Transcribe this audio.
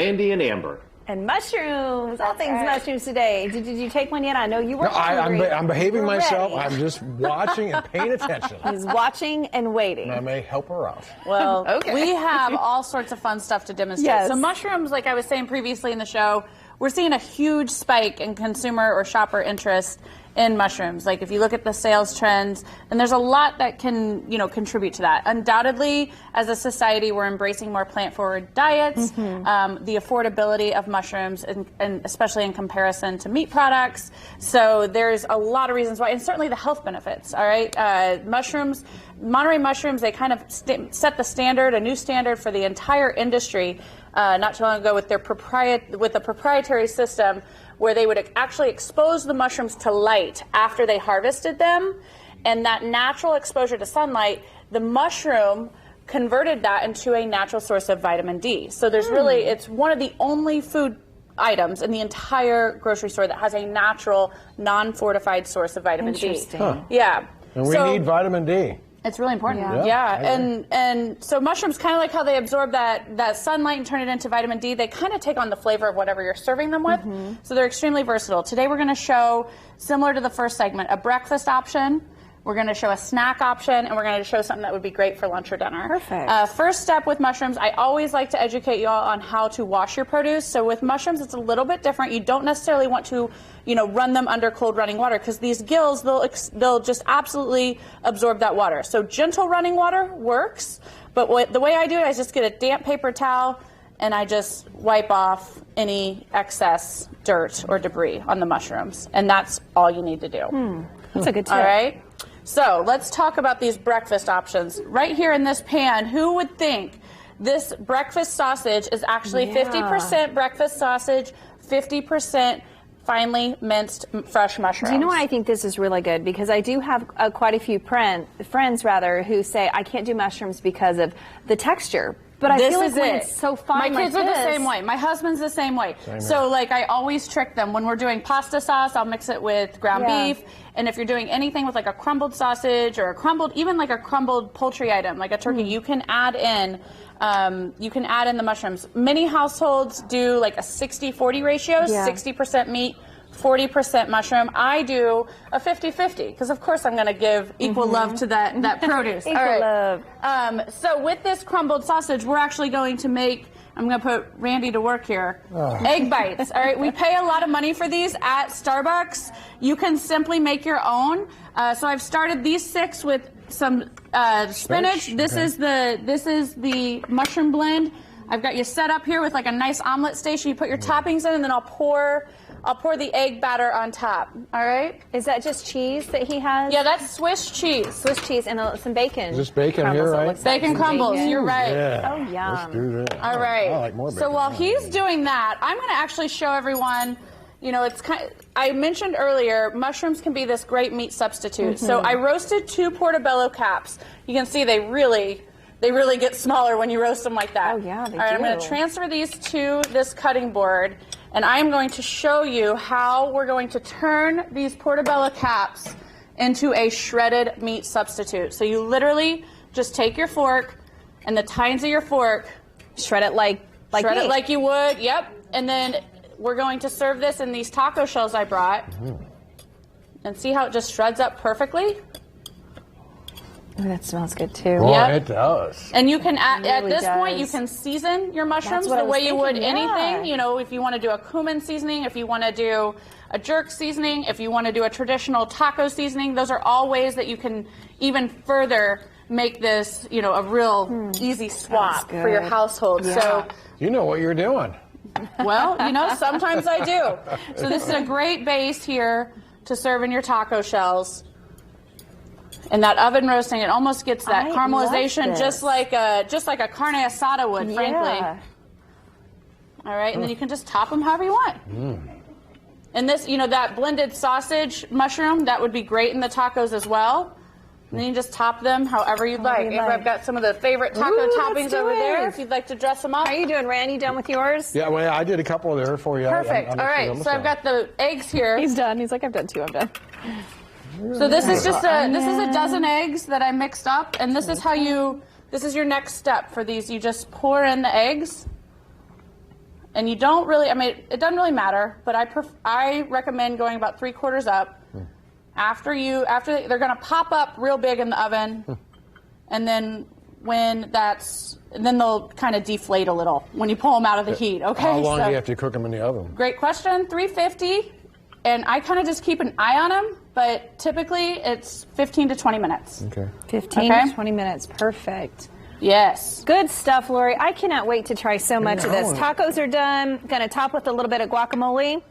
Randy and Amber. And mushrooms, all things mushrooms today. Did you take one yet? I know you were hungry. I'm behaving We're myself. ready. I'm just watching and paying attention. He's watching and waiting. And I may help her out. Well, we have all sorts of fun stuff to demonstrate. Yes. So mushrooms, like I was saying previously in the show, we're seeing a huge spike in consumer or shopper interest in mushrooms. Like if you look at the sales trends, and there's a lot that can, contribute to that. Undoubtedly, as a society, we're embracing more plant-forward diets, the affordability of mushrooms, and especially in comparison to meat products. So there's a lot of reasons why, and certainly the health benefits, all right? Mushrooms, Monterey mushrooms, they kind of set the standard, a new standard for the entire industry, not too long ago with their proprietary system where they would actually expose the mushrooms to light after they harvested them. And that natural exposure to sunlight, the mushroom converted that into a natural source of vitamin D. So there's really, it's one of the only food items in the entire grocery store that has a natural, non-fortified source of vitamin D. Interesting. Huh. Yeah. And we need vitamin D. It's really important. Yeah. And so mushrooms, kind of like how they absorb that sunlight and turn it into vitamin D, they kind of take on the flavor of whatever you're serving them with. So they're extremely versatile. Today we're going to show, similar to the first segment, a breakfast option. We're going to show a snack option, and we're going to show something that would be great for lunch or dinner. Perfect. First step with mushrooms, I always like to educate you all on how to wash your produce. So with mushrooms, it's a little bit different. You don't necessarily want to, run them under cold running water because these gills, they'll just absolutely absorb that water. So gentle running water works, but the way I do it, I just get a damp paper towel and I just wipe off any excess dirt or debris on the mushrooms, and that's all you need to do. That's a good tip. All right. So let's talk about these breakfast options. Right here in this pan, who would think this breakfast sausage is actually 50% breakfast sausage, 50% finely minced fresh mushrooms? Do you know why I think this is really good? Because I do have quite a few friends who say, I can't do mushrooms because of the texture. But I feel like when it's so fine My kids are the same way. My husband's the same way. So like I always trick them. When we're doing pasta sauce, I'll mix it with ground beef. And if you're doing anything with like a crumbled sausage or even like a crumbled poultry item, like a turkey, you can add in the mushrooms. Many households do like a 60-40 ratio, 60% meat, 40% mushroom. I do a 50-50 because of course I'm going to give equal love to that produce. Equal love. So with this crumbled sausage, we're actually going to make, I'm going to put Randy to work here, egg bites. All right, we pay a lot of money for these at Starbucks. You can simply make your own. So I've started these 6 with some spinach. This is the mushroom blend. I've got you set up here with like a nice omelet station. You put your toppings in, and then I'll pour the egg batter on top. All right? Is that just cheese that he has? Yeah, that's Swiss cheese. Swiss cheese and some bacon. Is this bacon crumbles, here, it right? looks like. Bacon crumbles. Bacon. You're right. Yeah. Oh, yum. Let's do that. All right. I like more bacon. So while he's doing that, I'm going to actually show everyone. It's I mentioned earlier, mushrooms can be this great meat substitute. So I roasted 2 portobello caps. You can see they really get smaller when you roast them like that. Oh, yeah, they All right, do. I'm going to transfer these to this cutting board, and I'm going to show you how we're going to turn these portobello caps into a shredded meat substitute. So you literally just take your fork and the tines of your fork, Shred it like shred meat. it like you would, and then we're going to serve this in these taco shells I brought. And see how it just shreds up perfectly? Ooh, that smells good too. Boy, Yep. it does. And you can add, at really this point, you does. can season your mushrooms what I the was way you would thinking, anything. yeah. If you want to do a cumin seasoning, if you want to do a jerk seasoning, if you want to do a traditional taco seasoning, those are all ways that you can even further make this, a real easy swap for your good. household. Yeah. So, You know what you're doing. well, sometimes I do. So this is a great base here to serve in your taco shells. And that oven roasting, it almost gets that I caramelization, love just like a carne asada would, frankly. Yeah. All right, and then you can just top them however you want. And this, that blended sausage mushroom, that would be great in the tacos as well. And then you just top them however you'd like. I've got some of the favorite taco toppings over there if you'd like to dress them up. How are you doing, Randy? You done with yours? Yeah, well, I did a couple there for you. Perfect. All right, so I've got the eggs here. He's done. He's like, I've done 2. I'm done. So this is just a dozen eggs that I mixed up, and this is this is your next step for these. You just pour in the eggs, And you don't really, I mean, it doesn't really matter, but I recommend going about 3/4 up. After they're going to pop up real big in the oven, and then then they'll kind of deflate a little when you pull them out of the heat. Okay. How long do you have to cook them in the oven? Great question. 350, and I kind of just keep an eye on them, but typically it's 15 to 20 minutes. Okay. 15 to 20 minutes. Perfect. Yes. Good stuff, Lori. I cannot wait to try so much of this. Tacos are done. Going to top with a little bit of guacamole.